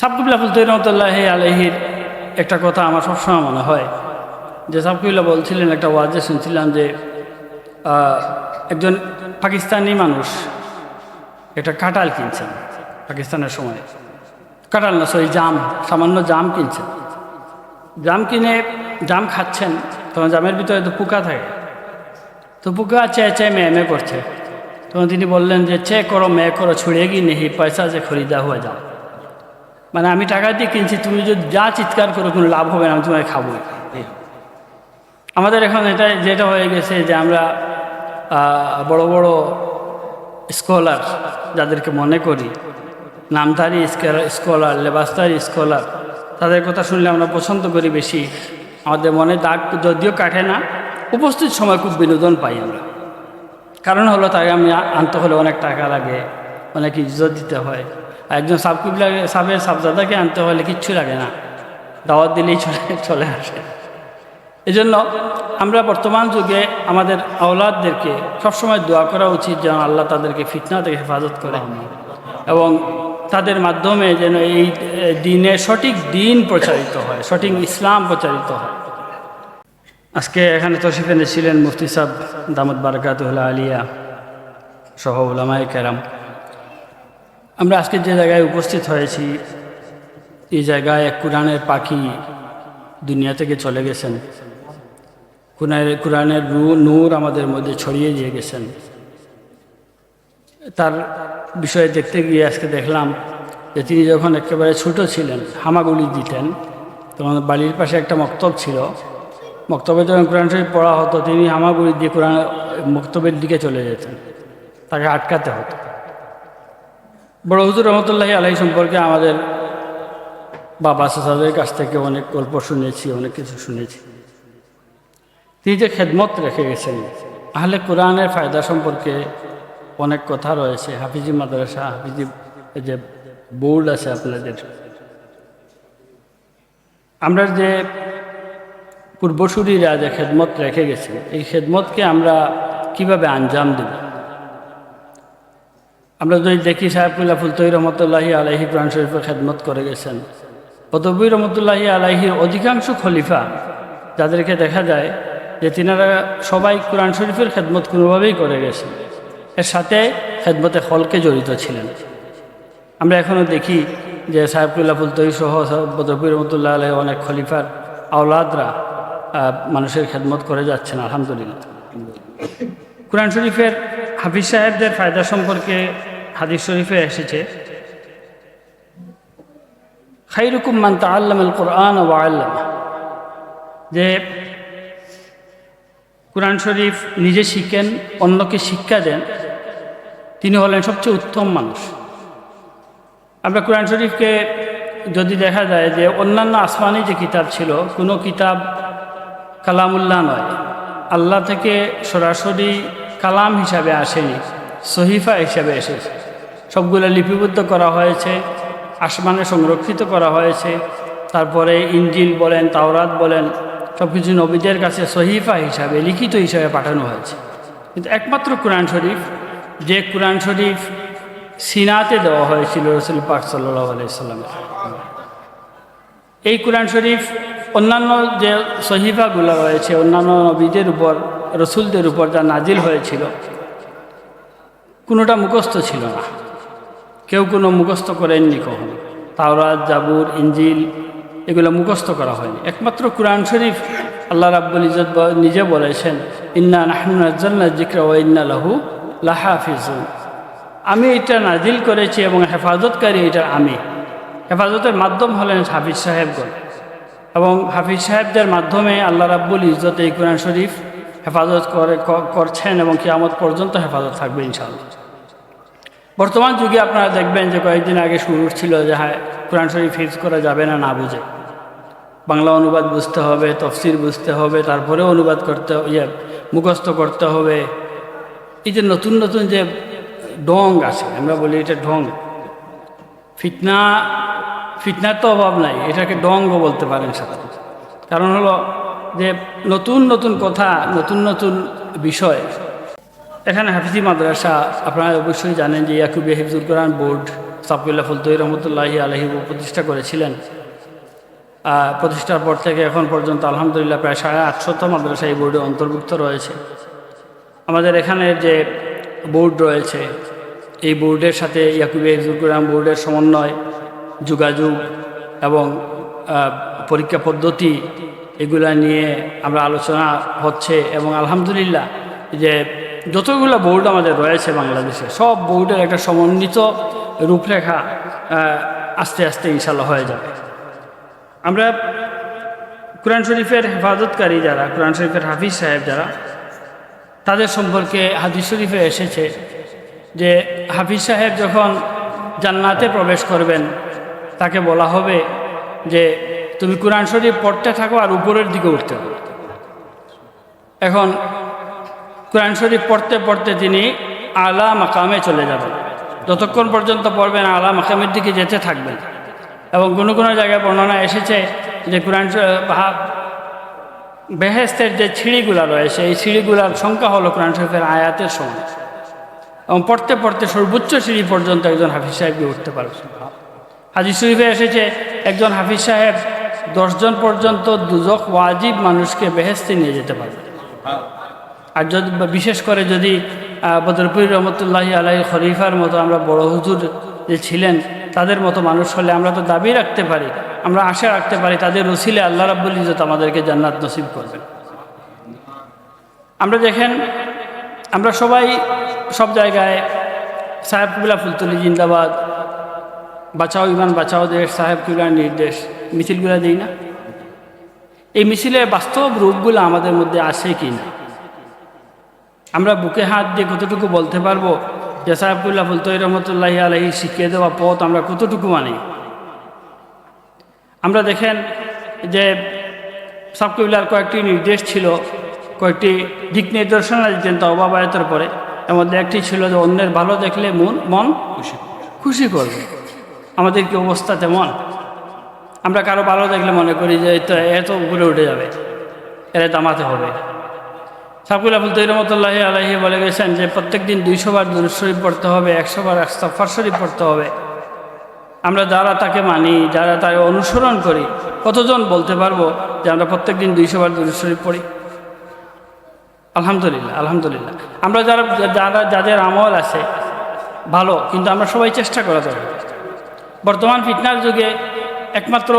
সাবকুবিল্লাহ ফুলতৈ রহমতুল্লাহি আলাইহির একটা কথা আমার সবসময় মনে হয় যে সাবকুবিল্লাহ বলছিলেন, একটা ওয়াজে শুনছিলাম যে একজন পাকিস্তানি মানুষ একটা কাঁঠাল কিনছেন পাকিস্তানের সময়, কাঁঠাল না সরি জাম, সামান্য জাম কিনছেন। জাম কিনে জাম খাচ্ছেন, তখন জামের ভিতরে তো পোকা থাকে, তো পোকা চেয়ে চেয়ে মেয়ে করছে। তখন তিনি বললেন যে চে করো মে করো ছুড়েগি নেহি পয়সা যে খরিদা হয়ে যাও, মানে আমি টাকা দিয়ে কিনছি, তুমি যদি যা চিৎকার করো কোনো লাভ হবে না, আমি তোমায় খাবো। আমাদের এখন এটা যেটা হয়ে গেছে যে আমরা বড় বড় স্কলার যাদেরকে মনে করি, নামধারী স্কলার, লেবাসদারি স্কলার, তাদের কথা শুনলে আমরা পছন্দ করি বেশি। আমাদের মনে দাগ যদিও কাটে না, উপস্থিত সময় খুব বিনোদন পাই আমরা। কারণ হলো তাকে আমি আনতে হলে অনেক টাকা লাগে, অনেক ইজ্জত দিতে হয়। আর একজন সাবের সাবজাদাকে আনতে হলে কিচ্ছু লাগে না, দাওয়াত দিলেই চলে আসে। এজন্য আমরা বর্তমান যুগে আমাদের আওলাদদেরকে সবসময় দোয়া করা উচিত যেন আল্লাহ তাদেরকে ফিতনা থেকে হেফাজত করে এবং তাদের মাধ্যমে যেন এই দিনে সঠিক দিন প্রচারিত হয়, সঠিক ইসলাম প্রচারিত হয়। আজকে এখানে তশরিফ এনেছিলেন মুফতি সাহেব দামত বারাকাতুহুল আলিয়া সহ উলামায়ে কেরাম। আমরা আজকে যে জায়গায় উপস্থিত হয়েছি, এই জায়গায় এক কোরআনের পাখি দুনিয়া থেকে চলে গেছেন, কোরআনের নূর আমাদের মধ্যে ছড়িয়ে দিয়ে গেছেন। তার বিষয়ে দেখতে গিয়ে আজকে দেখলাম যে তিনি যখন একেবারে ছোট ছিলেন, হামাগুড়ি দিতেন, তখন বাড়ির পাশে একটা মক্তব ছিল, মক্তবে যখন কোরআন শরীফ পড়া হতো তিনি হামাগুড়ি দিয়ে কোরআন মক্তবের দিকে চলে যেতেন, তাকে আটকাতে হতো। বড় হুজুর রহমতুল্লাহি আলাইহি সম্পর্কে আমাদের বাবা চাচাদের কাছ থেকে অনেক গল্প শুনেছি, অনেক কিছু শুনেছি। তিনি যে খেদমত রেখে গেছেন, আহলে কোরআনের ফায়দা সম্পর্কে অনেক কথা রয়েছে। হাফিজি মাদ্রাসা, হাফিজি যে বোর্ড আছে আপনাদের, আমরা যে পূর্বসূরীরা যে খেদমত রেখে গেছে, এই খেদমতকে আমরা কিভাবে আঞ্জাম দেব? আমরা যদি দেখি সাহেবুল্লাহ ফুলতৈ রহমতুল্লাহি আলাইহি কোরআন শরীফের খেদমত করে গেছেন, পতবী রহমতুল্লাহি আলাইহির অধিকাংশ খলিফা যাদেরকে দেখা যায় যে তিনারা সবাই কোরআন শরীফের খেদমত কোনোভাবেই করে গেছেন, এর সাথে খেদমতে খলকে জড়িত ছিলেন। আমরা এখনও দেখি যে সাহেবুল্লাহ ফুলতৈ সহ পতবী রহমতুল্লাহ আলাইহি অনেক খলিফার আওলাদরা মানুষের খেদমত করে যাচ্ছেন, আলহামদুলিল্লাহ। কোরআন শরীফের হাফিজ সাহেবদের ফায়দা সম্পর্কে হাদিস শরীফে এসেছে, খাইরুকুম মান তাআল্লামাল কুরআন ওয়া আল্লামা, যে কোরআন শরীফ নিজে শিখেন, অন্যকে শিক্ষা দেন, তিনি হলেন সবচেয়ে উত্তম মানুষ। আমরা কোরআন শরীফকে যদি দেখা যায় যে অন্যান্য আসমানি যে কিতাব ছিল, কোনো কিতাব কালামুল্লাহ নয়, আল্লাহ থেকে সরাসরি কালাম হিসাবে আসেনি, সহিফা হিসাবে এসেছে। সবগুলো লিপিবদ্ধ করা হয়েছে, আসমানে সংরক্ষিত করা হয়েছে। তারপরে ইনজিল বলেন, তাওরাত বলেন, সব কিছু নবীদের কাছে সহিফা হিসাবে, লিখিত হিসাবে পাঠানো হয়েছে। কিন্তু একমাত্র কোরআন শরীফ, যে কোরআন শরীফ সিনাতে দেওয়া হয়েছিল রাসূল পাক সাল্লাল্লাহু আলাইহি সাল্লাম, এই কোরআন শরীফ অন্যান্য যে সহিফাগুলো রয়েছে, অন্যান্য নবীদের উপর, রসুলদের উপর যা নাজিল হয়েছিল, কোনোটা মুখস্থ ছিল না, কেউ কোনো মুখস্থ করেননি কখনো। তাওরাত, জাবুর, ইনজিল এগুলো মুখস্থ করা হয়নি। একমাত্র কোরআন শরীফ আল্লাহ রাব্বুল ইজ্জত নিজে বলেছেন, ইন্না নাহনু নাযালনা যিকরা ওয়া ইন্না লাহু লাহাফিজুন, আমি এটা নাজিল করেছি এবং হেফাজতকারী এটা আমি। হেফাজতের মাধ্যম হলেন হাফিজ সাহেবগণ, এবং হাফিজ সাহেবদের মাধ্যমে আল্লাহ রাব্বুল ইজ্জত এই কোরআন শরীফ হেফাজত করছেন এবং কিয়ামত পর্যন্ত হেফাজত থাকবে ইনশাআল্লাহ। বর্তমান যুগে আপনারা দেখবেন যে কয়েকদিন আগে শুরু ছিল যে হ্যাঁ কোরআন শরীফ হিফজ করা যাবে না, না বুঝে। বাংলা অনুবাদ বুঝতে হবে, তফসির বুঝতে হবে, তারপরে অনুবাদ করতে, মুখস্থ করতে হবে। এই যে নতুন নতুন যে ঢং আছে, আমরা বলি এটা ঢং, ফিতনার তো অভাব নাই, এটাকে ডঙ্গ বলতে পারেন সাথে। কারণ হলো যে নতুন নতুন কথা, নতুন নতুন বিষয়। এখানে হাফিজি মাদ্রাসা, আপনারা অবশ্যই জানেন যে ইয়াকুবিয়া হিফজুল কোরআন বোর্ড সাফিউল্লাহ ফুলতহি রহমতুল্লাহি আলাইহি প্রতিষ্ঠা করেছিলেন। প্রতিষ্ঠার পর থেকে এখন পর্যন্ত আলহামদুলিল্লাহ প্রায় 850 মাদ্রাসা এই বোর্ডে অন্তর্ভুক্ত রয়েছে। আমাদের এখানে যে বোর্ড রয়েছে, এই বোর্ডের সাথে ইয়াকুবিয়া হিফজুল কুরআন বোর্ডের সমন্বয়, যোগাযোগ এবং পরীক্ষা পদ্ধতি এগুলা নিয়ে আমরা আলোচনা হচ্ছে। এবং আলহামদুলিল্লাহ যে যতগুলো বোর্ড আমাদের রয়েছে বাংলাদেশে, সব বোর্ডের একটা সমন্বিত রূপরেখা আস্তে আস্তে ইনশাল্লাহ হয়ে যাবে। আমরা কোরআন শরীফের হেফাজতকারী যারা, কোরআন শরীফের হাফিজ সাহেব যারা, তাদের সম্পর্কে হাদিস শরীফে এসেছে যে হাফিজ সাহেব যখন জান্নাতে প্রবেশ করবেন তাকে বলা হবে যে তুমি কোরআন শরীফ পড়তে থাকো আর উপরের দিকে উঠতে হবে। এখন কোরআন শরীফ পড়তে পড়তে তিনি আলা মাকামে চলে যাবেন। যতক্ষণ পর্যন্ত পড়বেন আলা মাকামের দিকে যেতে থাকবেন। এবং কোনো কোনো জায়গায় বর্ণনা এসেছে যে কোরআন বেহেস্তের যে সিঁড়িগুলো রয়েছে, এই সিঁড়িগুলোর সংখ্যা হলো কোরআন শরীফের আয়াতের সমান। এবং পড়তে পড়তে সর্বোচ্চ সিঁড়ি পর্যন্ত একজন হাফিজ সাহেবকে উঠতে পারবে। হাদিস শরীফে এসেছে একজন হাফিজ সাহেব 10 জন পর্যন্ত দুজক ওয়াজিব মানুষকে বেহেস্তে নিয়ে যেতে পারবে। আর যদি বিশেষ করে যদি বদরপুর রহমতুল্লাহি আলাইহি খলিফার মতো আমরা বড় হুজুর যে ছিলেন তাদের মতো মানুষ হলে আমরা তো দাবি রাখতে পারি, আমরা আশা রাখতে পারি তাদের রসিলে আল্লাহ রাব্বুল ইজ্জত আমাদেরকে জান্নাত নসিব করবেন। আমরা দেখেন আমরা সবাই সব জায়গায় সাহেব কিবলা ফুলতলি জিন্দাবাদ, বাঁচাও ইমান বাঁচাও দেশ, সাহেব কিবলার নির্দেশ মিছিলগুলো দিই না? এই মিছিলের বাস্তব রূপগুলো আমাদের মধ্যে আসে কি না? আমরা বুকে হাত দিয়ে কতটুকু বলতে পারবো যে সাহেব কিবলা ফুলতহি রহমতুল্লাহি আলাইহি শিখিয়ে দেওয়া পথ আমরা কতটুকু মানি? আমরা দেখেন যে সাহেব কিবলার কয়েকটি নির্দেশ ছিল, কয়েকটি দিক নির্দেশনা দিতেন তওবা বায়াতের পরে। এর মধ্যে একটি ছিল যে অন্যের ভালো দেখলে মন খুশি করবে। আমাদের কি অবস্থা তেমন? আমরা কারো ভালো দেখলে মনে করি যে এত উপরে উঠে যাবে, এর দামাতে হবে। সাহেব কিবলা ফুলতহি রহমতুল্লাহি আলাইহি বলে গেছেন যে প্রত্যেক দিন 200 বার দুরূদ শরীফ পড়তে হবে, 100 বার ইস্তিগফার শরীফ পড়তে হবে। আমরা যারা তাকে মানি, যারা তাকে অনুসরণ করি, কতজন বলতে পারবো যে আমরা প্রত্যেক দিন 200 বার দুরূদ শরীফ পড়ি? আলহামদুলিল্লাহ, আলহামদুলিল্লাহ। আমরা যাদের আমল আছে ভালো, কিন্তু আমরা সবাই চেষ্টা করা দরকার। বর্তমান ফিতনার যুগে একমাত্র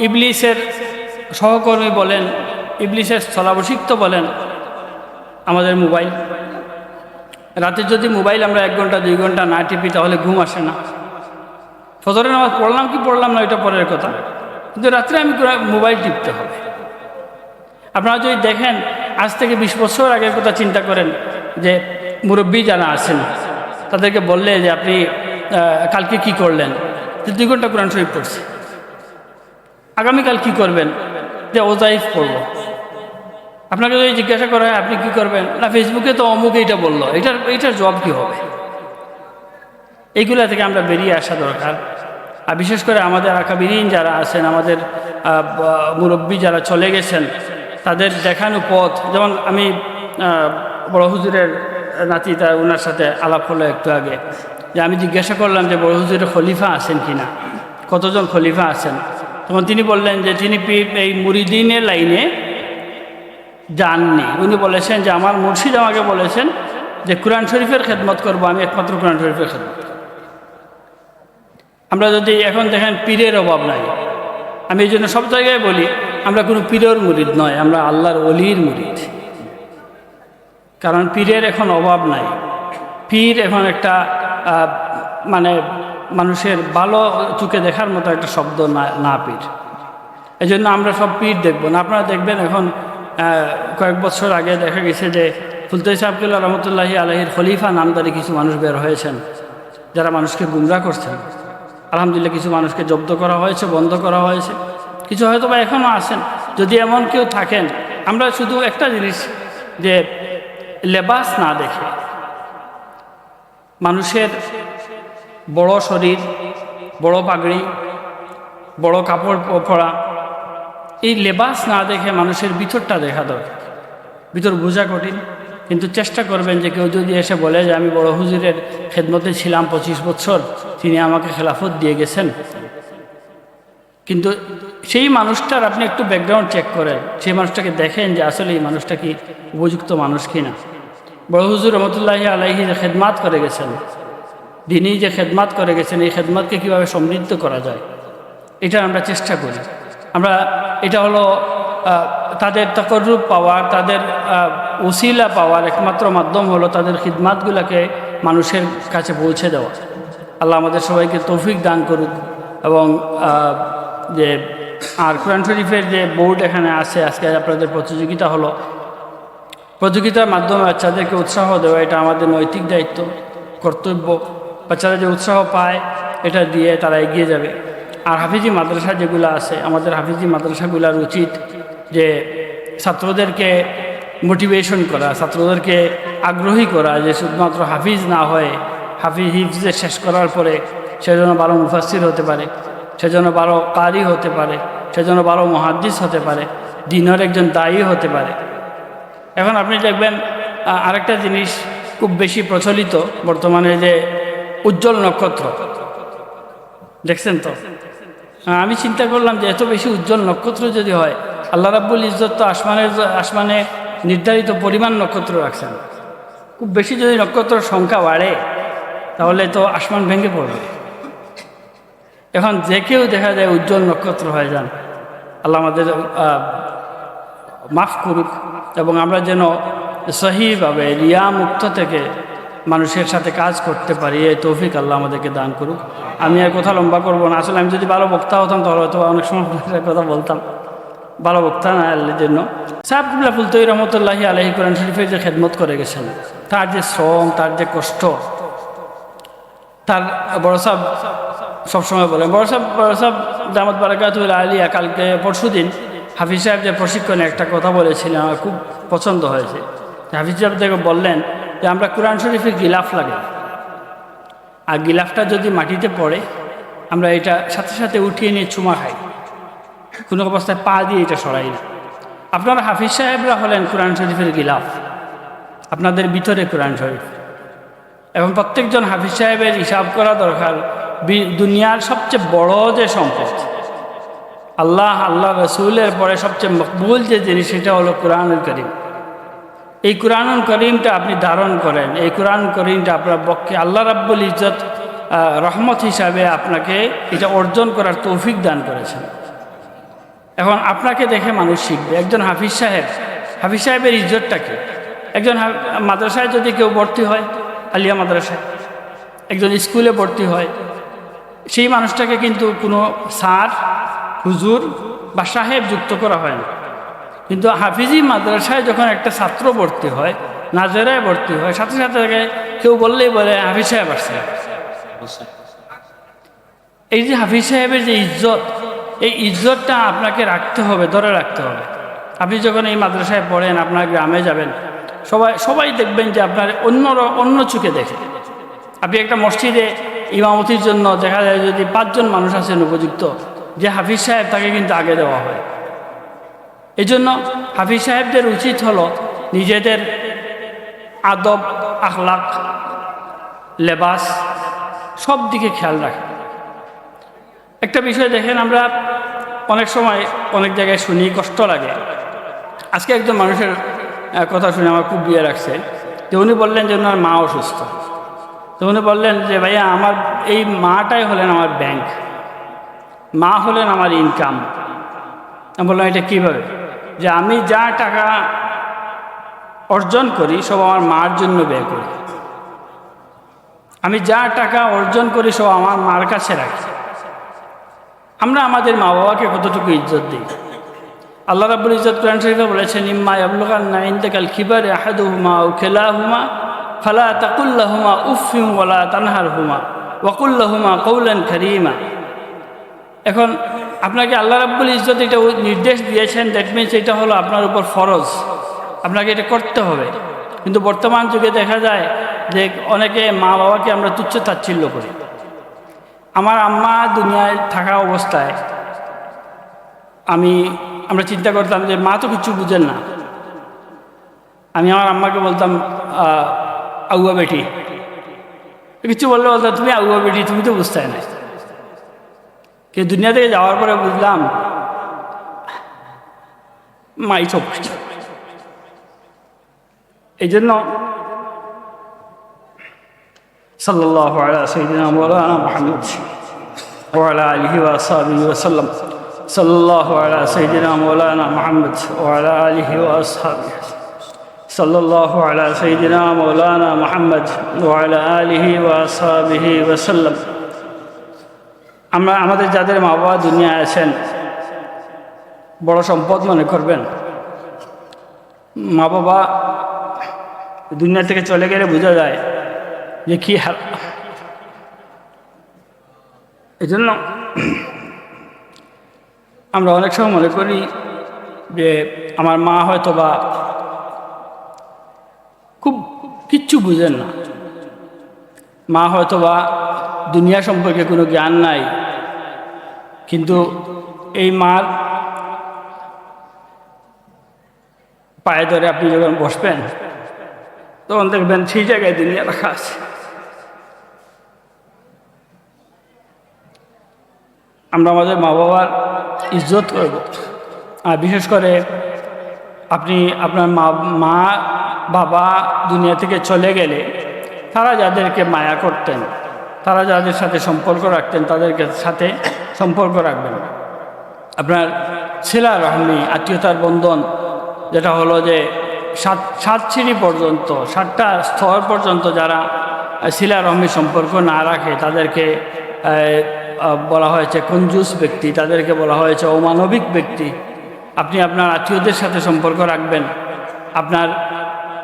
ইবলিসের সহকর্মী বলেন, ইবলিসের স্থলাভিষিক্ত বলেন আমাদের মোবাইল। রাতে যদি মোবাইল আমরা 1 ঘন্টা 2 ঘন্টা না টিপি তাহলে ঘুম আসে না। ফজরের নামাজ পড়লাম কি পড়লাম না এটা পরের কথা, কিন্তু রাত্রে আমি মোবাইল টিপতে হবে। আপনারা যদি দেখেন আজ থেকে 20 বছর আগের কথা চিন্তা করেন যে মুরব্বী যারা আছেন তাদেরকে বললে যে আপনি কালকে কি করলেন, যে 2 ঘন্টা কোরআন শরীফ পড়ছি। আগামীকাল কি করবেন, যে ওজাইফ পড়ব। আপনাকে যদি জিজ্ঞাসা করা হয় আপনি কি করবেন, না ফেসবুকে তো অমুক এইটা বললো, এইটার জবাব কি হবে? এইগুলা থেকে আমরা বেরিয়ে আসা দরকার। আর বিশেষ করে আমাদের আকাবিরিন যারা আছেন, আমাদের মুরব্বী যারা চলে গেছেন, তাদের দেখানো পথ। যেমন আমি বড় হুজুরের নাতি, ওনার সাথে আলাপ হলো একটু আগে, যে আমি জিজ্ঞাসা করলাম যে বড় হুজুরের খলিফা আছেন কিনা, কতজন খলিফা আছেন? তখন তিনি বললেন যে তিনি এই মুরিদিনের লাইনে যাননি। উনি বলেছেন যে আমার মুর্শিদ আমাকে বলেছেন যে কোরআন শরীফের খেদমত করবো, আমি একমাত্র কোরআন শরীফের খেদমত করব। আমরা যদি এখন দেখেন পীরের অভাব নাই। আমি এই জন্য সব জায়গায় বলি আমরা কোনো পীরের মুরিদ নয়, আমরা আল্লাহর ওলির মুরিদ। কারণ পীরের এখন অভাব নাই। পীর এখন একটা মানে মানুষের ভালো চোখে দেখার মতো একটা শব্দ না পীর। এই জন্য আমরা সব পীর দেখব না। আপনারা দেখবেন এখন কয়েক বছর আগে দেখা গেছে যে ফুলতহি সাহেব কিবলা রহমতুল্লাহি আলাইহির খলিফা নামদারি কিছু মানুষ বের হয়েছেন যারা মানুষকে গুমরাহ করছেন। আলহামদুলিল্লাহ কিছু মানুষকে জব্দ করা হয়েছে, বন্ধ করা হয়েছে, কিছু হয়তো বা এখনও আছেন। যদি এমন কেউ থাকেন, আমরা শুধু একটা জিনিস যে লেবাস না দেখে, মানুষের বড় শরীর, বড় পাগড়ি, বড় কাপড় পরা, এই লেবাস না দেখে মানুষের ভিতরটা দেখা দরকার। ভিতর বোঝা কঠিন। কিন্তু চেষ্টা করবেন যে কেউ যদি এসে বলে যে আমি বড় হুজুরের খেদমতে ছিলাম 25 বছর, তিনি আমাকে খেলাফত দিয়ে গেছেন, কিন্তু সেই মানুষটার আপনি একটু ব্যাকগ্রাউন্ড চেক করেন, সেই মানুষটাকে দেখেন যে আসলে এই মানুষটা কি উপযুক্ত মানুষ কিনা। বড় হুজুর রহমতুল্লাহি আলাইহি যে খেদমাত করে গেছেন, দিনই যে খেদমাত করে গেছেন, এই খেদমাতকে কীভাবে সমৃদ্ধ করা যায় এটা আমরা চেষ্টা করি। আমরা এটা হলো তাদের তাকররুব পাওয়ার, তাদের ওসিলা পাওয়ার একমাত্র মাধ্যম হলো তাদের খিদমাতগুলোকে মানুষের কাছে পৌঁছে দেওয়া। আল্লাহ আমাদের সবাইকে তৌফিক দান করুক। এবং যে আর কোরআন শরীফের যে বোর্ড এখানে আছে, আজকে আপনাদের প্রতিযোগিতা হলো, প্রতিযোগিতার মাধ্যমে বাচ্চাদেরকে উৎসাহ দেওয়া এটা আমাদের নৈতিক দায়িত্ব, কর্তব্য। বাচ্চারা যে উৎসাহ পায় এটা দিয়ে তারা এগিয়ে যাবে। আর হাফিজি মাদ্রাসা যেগুলো আছে, আমাদের হাফিজি মাদ্রাসাগুলোর উচিত যে ছাত্রদেরকে মোটিভেশন করা, ছাত্রদেরকে আগ্রহী করা, যে শুধুমাত্র হাফিজ না হয়ে হিফজে শেষ করার পরে সেজন্য ভালো মুফাসসির হতে পারে, সেজন্য ভালো কারি হতে পারে, সেজন্য ভালো মুহাদ্দিস হতে পারে, দ্বীনের একজন দায়ী হতে পারে। এখন আপনি দেখবেন আরেকটা জিনিস খুব বেশি প্রচলিত বর্তমানে, যে উজ্জ্বল নক্ষত্র দেখছেন তো। আমি চিন্তা করলাম যে এত বেশি উজ্জ্বল নক্ষত্র যদি হয়, আল্লাহ রাব্বুল ইজ্জত তো আসমানে নির্ধারিত পরিমাণ নক্ষত্র রাখছেন। খুব বেশি যদি নক্ষত্রের সংখ্যা বাড়ে তাহলে তো আসমান ভেঙে পড়বে। এখন যে কেউ দেখা যায় উজ্জ্বল নক্ষত্র হয়ে যান, আল্লাহ আমাদের মাফ করুক, এবং আমরা যেন সহিভাবে রিয়া মুক্ত থেকে মানুষের সাথে কাজ করতে পারি, এই তৌফিক আল্লাহ আমাদেরকে দান করুক। আমি আর কথা লম্বা করবো না। আসলে আমি যদি ভালো বক্তা হতাম তাহলে হয়তো অনেক সময় কথা বলতাম, ভালো বক্তা না আল্লাহর জন্য। সাহেব কিবলা ফুলতহি রহমতুল্লাহি আলাইহি কোরআন শরীফের যে খেদমত করে গেছেন, তার যে শ্রম, তার যে কষ্ট, তার বড় সাহেব সবসময় বলেন, বড় সাহেব দামাত বারাকাতুল আলিয়া কালকে পরশুদিন হাফিজ সাহেব যে প্রশিক্ষণে একটা কথা বলেছিলেন, আমার খুব পছন্দ হয়েছে। হাফিজ সাহেব থেকে বললেন যে আমরা কোরআন শরীফে গিলাফ লাগে, আর গিলাফটা যদি মাটিতে পড়ে আমরা এটা সাথে সাথে উঠিয়ে নিয়ে চুমা খাই, কোনো অবস্থায় পা দিয়ে এটা সরাই না। আপনারা হাফিজ সাহেবরা হলেন কোরআন শরীফের গিলাফ, আপনাদের ভিতরে কোরআন শরীফ। এবং প্রত্যেকজন হাফিজ সাহেবের হিসাব করা দরকার, দুনিয়ার সবচেয়ে বড় যে সম্পদ, আল্লাহ রসুলের পরে সবচেয়ে মকবুল যে জিনিস, সেটা হলো কোরআনুল করিম। এই কোরআনুল করিমটা আপনি ধারণ করেন, এই কোরআনুল করিমটা আপনার পক্ষে আল্লাহ রাব্বুল ইজ্জত রহমত হিসাবে আপনাকে এটা অর্জন করার তৌফিক দান করেছেন। এখন আপনাকে দেখে মানুষ শিখবে। একজন হাফিজ সাহেবের ইজ্জতটা কি? একজন মাদ্রাসায় যদি কেউ ভর্তি হয়, আলিয়া মাদ্রাসায় একজন স্কুলে ভর্তি হয়, সেই মানুষটাকে কিন্তু কোনো স্যার, হুজুর বা সাহেব যুক্ত করা হয় না। কিন্তু হাফিজি মাদ্রাসায় যখন একটা ছাত্র ভর্তি হয়, নাজেরায় ভর্তি হয়, সাথে সাথে কেউ বললেই বলে হাফিজ সাহেব আসছে। এই যে হাফিজ সাহেবের যে ইজ্জত, এই ইজ্জতটা আপনাকে রাখতে হবে, ধরে রাখতে হবে। আপনি যখন এই মাদ্রাসায় পড়েন, আপনার গ্রামে যাবেন, সবাই দেখবেন যে আপনার অন্য চোখে দেখে। আপনি একটা মসজিদে ইমামতির জন্য দেখা যায় যদি 5 জন মানুষ আছেন উপযুক্ত, যে হাফিজ সাহেব তাকে কিন্তু আগে দেওয়া হয়। এই জন্য হাফিজ সাহেবদের উচিত হলো নিজেদের আদব, আখলাক, লেবাস সব দিকে খেয়াল রাখা। একটা বিষয় দেখেন, আমরা অনেক সময় অনেক জায়গায় শুনি, কষ্ট লাগে। আজকে একজন মানুষের কথা শুনে আমার খুব বিয়ে রাখছে, যে উনি বললেন যে ওনার মা অসুস্থ। তো উনি বললেন যে ভাইয়া, আমার এই মাটাই হলেন আমার ব্যাংক, মা হলেন আমার ইনকাম। আমি বললাম এটা কীভাবে? যে আমি যা টাকা অর্জন করি সব আমার মার জন্য ব্যয় করি, আমি যা টাকা অর্জন করি সব আমার মার কাছে রাখি। আমরা আমাদের মা বাবাকে কতটুকু ইজ্জত দিই। আল্লাহ রাব্বুল ইজ্জত কোরআন শরীফে বলেছেন, ইম্মা ইয়াবলুগান্না ইনদাকাল কিবারে আহাদুহুমা আও কিলাহুমা ফালা তাকুল লাহুমা উফফিন ওয়ালা তানহারহুমা ওয়া কুল লাহুমা কওলান কারীমা। এখন আপনাকে আল্লাহ রাব্বুল ইজ্জত এটা নির্দেশ দিয়েছেন, দ্যাট মিনস এটা হলো আপনার উপর ফরজ, আপনাকে এটা করতে হবে। কিন্তু বর্তমান যুগে দেখা যায় যে অনেকে মা বাবাকে আমরা তুচ্ছ তাচ্ছিল্য করি। আমার আম্মা দুনিয়ায় থাকা অবস্থায় আমরা চিন্তা করতাম যে মা তো কিছু বুঝেন না, আমি আমার আম্মাকে বলতাম আউয়া বেটি, কিছু বললে বলতাম তুমি আউয়া বেটি, তুমি তো বুঝতে না। কিন্তু দুনিয়া থেকে যাওয়ার পরে বুঝলাম মাই সব কিছু। এই জন্য সাল্লাল্লাহু আলা সাইয়্যিদিনা মাওলানা মুহাম্মদ ওয়া আলা আলিহি ওয়া আসহাবিহি ওয়া সাল্লাম। সাল্লাল্লাহু আলা সাইয়্যিদিনা মাওলানা মুহাম্মদ ওয়া আলা আলিহি ওয়া আসহাবিহি। সাল্লাল্লাহু আলা সাইয়্যিদিনা মাওলানা মুহাম্মদ ওয়া আলা আলিহি ওয়া আসহাবিহি ওয়া সাল্লাম। আমরা আমাদের যাদের মা বাবা দুনিয়ায় আছেন বড় সম্পদ মনে করবেন। মা বাবা দুনিয়া থেকে চলে গেলে বোঝা যায় যে কি হাল। এই জন্য আমরা অনেক সময় মনে করি যে আমার মা হয়তো বা খুব কিচ্ছু বুঝেন না, মা হয়তো বা দুনিয়া সম্পর্কে কোনো জ্ঞান নাই, কিন্তু এই মার পায়ে ধরে আপনি যখন বসবেন তখন দেখবেন সেই জায়গায় দুনিয়া রাখা আছে। আমরা আমাদের মা বাবার ইজ্জত করব। আর বিশেষ করে আপনি আপনার মা বাবা দুনিয়া থেকে চলে গেলে তারা যাদেরকে মায়া করতেন, তারা যাদের সাথে সম্পর্ক রাখতেন তাদেরকে সাথে সম্পর্ক রাখবেন। আপনার ছিলা রহমি আত্মীয়তার বন্ধন, যেটা হলো যে সাত সিঁড়ি পর্যন্ত, 7টা স্তর পর্যন্ত যারা ছিলা রহমি সম্পর্ক না রাখে তাদেরকে বলা হয়েছে কঞ্জুস ব্যক্তি, তাদেরকে বলা হয়েছে অমানবিক ব্যক্তি। আপনি আপনার আত্মীয়দের সাথে সম্পর্ক রাখবেন, আপনার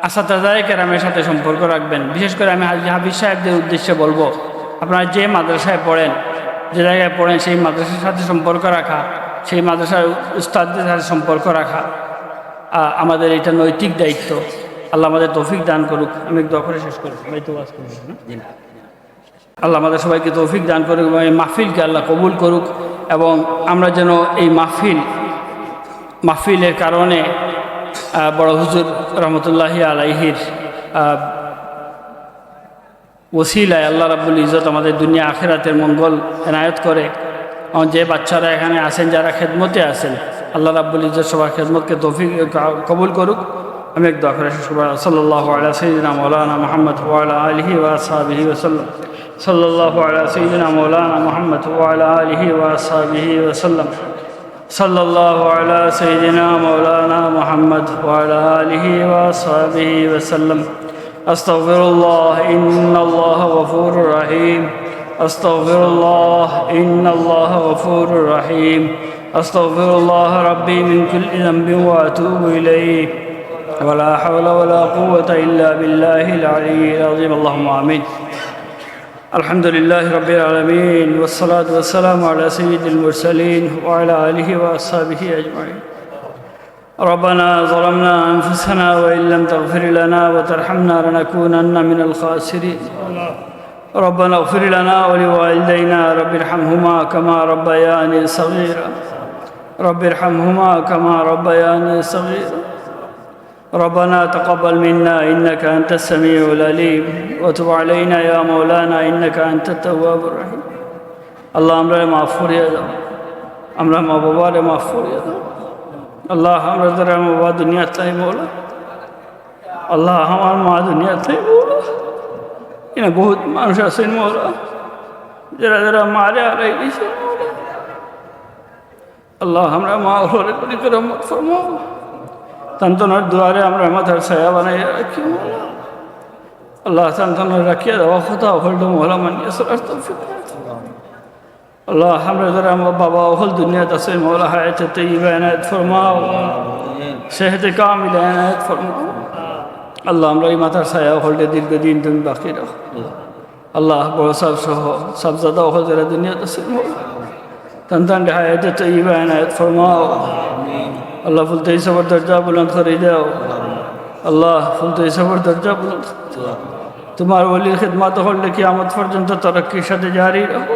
আসাতাজায়ে কেরামের সাথে সম্পর্ক রাখবেন। বিশেষ করে আমি হাফিজ সাহেবদের উদ্দেশ্যে বলবো, আপনারা যে মাদ্রাসায় পড়েন, যে জায়গায় পড়েন সেই মাদ্রাসার সাথে সম্পর্ক রাখা, সেই মাদ্রাসার উস্তাদদের সাথে সম্পর্ক রাখা আমাদের এটা নৈতিক দায়িত্ব। আল্লাহ আমাদের তৌফিক দান করুক। আমি দোয়া করে শেষ করব। আল্লাহ আমাদের সবাইকে তৌফিক দান করুক এবং এই মাহফিলকে আল্লাহ কবুল করুক, এবং আমরা যেন এই মাহফিলের কারণে বড় হুজুর রহমতুল্লাহি আলাইহির ওসিলায় আল্লাহ রাব্বুল ইজ্জত আমাদের দুনিয়া আখিরাতের মঙ্গল এনায়েত করে। যে বাচ্চারা এখানে আছেন, যারা খেদমতে আছেন, আল্লাহ রাব্বুল ইজ্জত সবার খেদমতকে তৌফিক কবুল করুক। আমি এক দোয়া করে শেষ করব। সাল্লাল্লাহু আলা সাইয়্যিদিনা মাওলানা মুহাম্মদ ওয়া আলা আলিহি ওয়া আসহাবিহি ওয়া সাল্লাম। সাল্লাল্লাহু আলা সাইয়্যিদিনা মাওলানা মুহাম্মদ ওয়া আলা আলিহি ওয়া আসহাবিহি ওয়া সাল্লাম। সাল্লাল্লাহু আলা সাইয়্যিদিনা মাওলানা মুহাম্মদ ওয়া আলা আলিহি ওয়া আসহাবিহি ওয়া সাল্লাম। আস্তাগফিরুল্লাহ, ইন্নাল্লাহা গফুরুর রহিম। আস্তাগফিরুল্লাহ, ইন্নাল্লাহা গফুরুর রহিম। আস্তাগফিরুল্লাহ রাব্বি মিন কুল্লি যামবিন ওয়া আতুবু ইলাইহি ওয়া লা হাওলা ওয়া লা কুওয়াতা ইল্লা বিল্লাহিল আলিয়্যিল আযীম। আল্লাহুম্মা আমিন। আলহামদুলিল্লাহি রাব্বিল আলামিন ওয়াসসালাতু ওয়াসসালামু আলা সাইয়্যিদিল মুরসালিন ওয়া আলা আলিহি ওয়া আসহাবিহি আজমাইন। ربنا ظلمنا أنفسنا وإن لم تغفر لنا وترحمنا لنكونن من الخاسرين. ربنا اغفر لنا ولوالدينا رب ارحمهما كما ربياني صغيرا. رب ارحمهما كما ربياني صغيرا. ربنا تقبل منا إنك أنت السميع العليم وتب علينا يا مولانا إنك أنت التواب الرحيم. الله আমরা মাফ করিয়ে দাও, আমরা মা বাবারে মাফ করিয়ে দাও। আল্লাহ আমরা যারা মা বাবা দুনিয়ার চাই মৌলা, আল্লাহ আমার মা দুনিয়ার চাই মৌলা। এখানে বহুত মানুষ আছেন মৌলা, যারা যারা মারে হারাই গেছে মৌলা। আল্লাহ আমরা মা হলে করি করে রহমত ফরমাও। সান্ত্বনার দুয়ারে আমরা মাথার ছায়া বানাই রাখি মৌলা। আল্লাহ সান্ত্বনার রাখিয়া দেওয়া কথা হল মৌলা মানিয়ে সরার তৌফিক। আল্লাহ আমরা যারা আমার বাবা হল দুনিয়াতে আছে মৌলা হায়াতে তাইয়্যিবা এনায়েত ফরমাও, সেহতে কামিল এনায়েত ফরমাও। আল্লাহ আমরা এই মাথার ছায়া হলটে দীর্ঘদিন তুমি বাকি রাখো। আল্লাহ বড় সাহেব সহ সাবজাদা হল যারা দুনিয়াতে আছে মৌলা তান হায়াতে তাইয়্যিবা এনায়েত ফরমাও। আল্লাহ ফুলতে সবর দরজা বুলন্দ করে দাও। আল্লাহ ফুলতে সবর দরজা বুলন্দ, তোমার ওলির খিদমত হলে কিয়ামত পর্যন্ত তরক্কির সাথে জারি রাখো।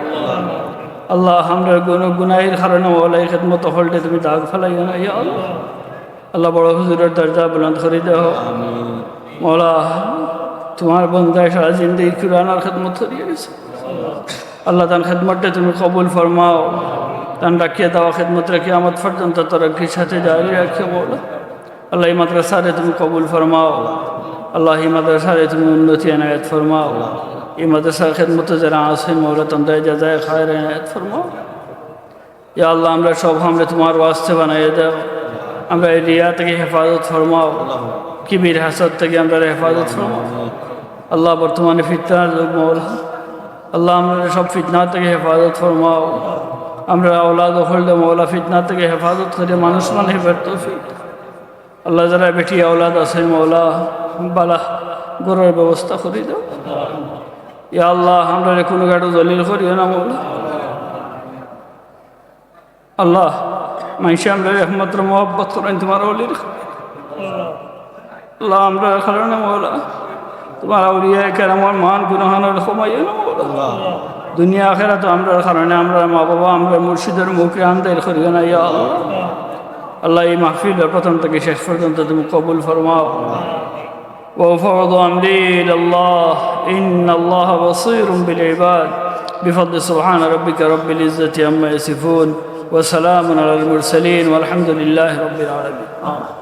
আল্লাহ আমরা গুনাহের কারণে ওলাই খিদমত হলটে তুমি দাগ ফেলাইও না ইয়া আল্লাহ। আল্লাহ বড় হুজুরের দরজা বুলন্দ করে দাও মৌলা তোমার বন্ধায় সারা জিন্দগি কুরআনের খেদমত করিয়ে গেছে আল্লাহ তার খেদমতটা তুমি কবুল ফরমাও তান রাখিয়ে দেওয়া খেদমত রাখিয়ে আমার পর্যন্ত তরক্কির সাথে জারি রাখিও মৌলা আল্লাহ এই মাদ্রাসারে তুমি কবুল ফরমাও আল্লাহ এই মাদ্রাসারে তুমি উন্নতি এনায়ত ফরমাও এই মাদ্রাসার খেদমতে যারা আসেন মৌলা তন্দায় যা যায় খায়ের এনায়ত ফরমাও ইয়া আল্লাহ আমরা সব আমরা তোমার ওয়াস্তে বানাইয়ে দাও আমরা এই রিয়া থেকে হেফাজত ফরমাও কিবির হাসদ থেকে আমরা হেফাজত ফরমাও আল্লাহ বর্তমানে ফিতনার যুগ মৌলা আল্লাহ আমরা সব ফিতনা থেকে হেফাজত ফরমাও আমরা আওলাদ হলদে মৌলা ফিতনা থেকে হেফাজত করে মানুষ মানে তৌফিক আল্লাহ যারা বেটি আওলাদ আছেন মৌলা বালা গড়ের ব্যবস্থা করে দাও ইয়া আল্লাহ আমরা কোনো গাড়ি দলিল করিও না মৌলা আল্লাহ মাইশে আমরা একমাত্র মোহব্বত করেন তোমার অলির আল্লাহ আমরা কারণে মৌলা তোমার আউলিয়া কেরামর মান গুণহানের কমাইও না মৌলা দুনিয়া আখেরা তো আমরা কারণে আমরা মা বাবা আমরা মুর্শিদের মুখে আন্দাইল করিও না ইয়া আল্লাহ আল্লাহ এই মাহফিলের প্রথম থেকে শেষ পর্যন্ত তুমি কবুল ফরমাও وفرض أمري إلى الله إن الله بصير بالعباد بفضل سبحان ربك رب العزة عما يصفون وسلام على المرسلين والحمد لله رب العالمين